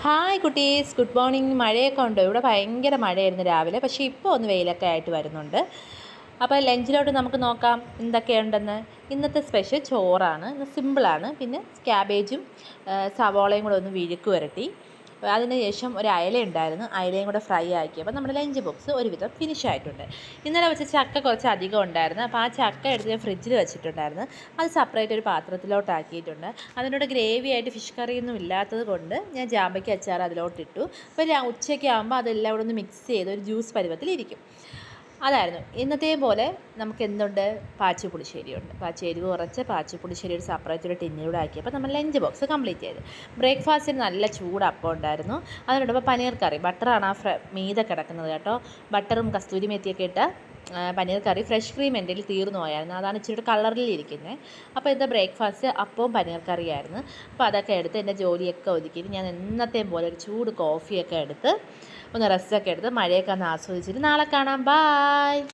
Hi കുട്ടീസ്, good morning. മഴയൊക്കെ ഉണ്ടോ? ഇവിടെ ഭയങ്കര മഴയായിരുന്നു രാവിലെ, പക്ഷേ ഇപ്പോൾ ഒന്ന് വെയിലൊക്കെ ആയിട്ട് വരുന്നുണ്ട്. അപ്പോൾ ലഞ്ചിലോട്ട് നമുക്ക് നോക്കാം എന്തൊക്കെയുണ്ടെന്ന്. ഇന്നത്തെ സ്പെഷ്യൽ ചോറാണ്, ഇന്ന് സിമ്പിളാണ്. പിന്നെ ക്യാബേജും സവോളയും കൂടെ ഒന്ന് വിഴുക്ക് വരട്ടി, അതിന് ശേഷം ഒരു അയല ഉണ്ടായിരുന്നു, അയലയും കൂടെ ഫ്രൈ ആക്കിയപ്പോൾ നമ്മുടെ ലഞ്ച് ബോക്സ് ഒരുവിധം ഫിനിഷ് ആയിട്ടുണ്ട്. ഇന്നലെ വെച്ച ചക്ക കുറച്ച് അധികം ഉണ്ടായിരുന്നു, അപ്പോൾ ആ ചക്ക എടുത്ത് ഞാൻ ഫ്രിഡ്ജിൽ വെച്ചിട്ടുണ്ടായിരുന്നു. അത് സെപ്പറേറ്റ് ഒരു പാത്രത്തിലോട്ട് ആക്കിയിട്ടുണ്ട്. അതിനോട് ഗ്രേവി ആയിട്ട് ഫിഷ് കറിയൊന്നും ഇല്ലാത്തത് കൊണ്ട് ഞാൻ ജാമ്പയ്ക്ക് അച്ചാർ അതിലോട്ടിട്ടു. അപ്പോൾ ഉച്ചയ്ക്ക് ആകുമ്പോൾ അതെല്ലാം കൂടെ ഒന്ന് മിക്സ് ചെയ്ത് ഒരു ജ്യൂസ് പരുവത്തിലിരിക്കും. അതായിരുന്നു ഇന്നത്തെയും പോലെ. നമുക്ക് എന്തുണ്ട്, പാച്ചി പുളിശ്ശേരിയുണ്ട്. എരിവ് കുറച്ച് പാച്ചി പുളിശ്ശേരി ഒരു സെപ്പറേറ്റ് ഒരു ടിന്നിലൂടെ ആക്കിയപ്പോൾ നമ്മൾ ലഞ്ച് ബോക്സ് കംപ്ലീറ്റ് ചെയ്ത്. ബ്രേക്ക്ഫാസ്റ്റിന് നല്ല ചൂട് അപ്പം ഉണ്ടായിരുന്നു. അതിനോടൊപ്പം പനീർ കറി, ബട്ടറാണ് ആ മീതെ കിടക്കുന്നത് കേട്ടോ. ബട്ടറും കസ്തൂരി മെത്തിയൊക്കെ ഇട്ട് പനീർ കറി. ഫ്രഷ് ക്രീം എൻ്റെ തീർന്നു പോയായിരുന്നു, അതാണ് ഇച്ചിരി കളറിലിരിക്കുന്നത്. അപ്പോൾ ഇന്നത്തെ ബ്രേക്ക്ഫാസ്റ്റ് അപ്പവും പനീർ കറിയായിരുന്നു. അപ്പോൾ അതൊക്കെ എടുത്ത് എൻ്റെ ജോലിയൊക്കെ ഒതുക്കിയിട്ട് ഞാൻ എന്നത്തെയും പോലെ ഒരു ചൂട് കോഫിയൊക്കെ എടുത്ത് ഒന്ന് റെസ്റ്റൊക്കെ എടുത്ത് മഴയൊക്കെ ഒന്ന് ആസ്വദിച്ചിട്ട് നാളെ കാണാം. ബായ്.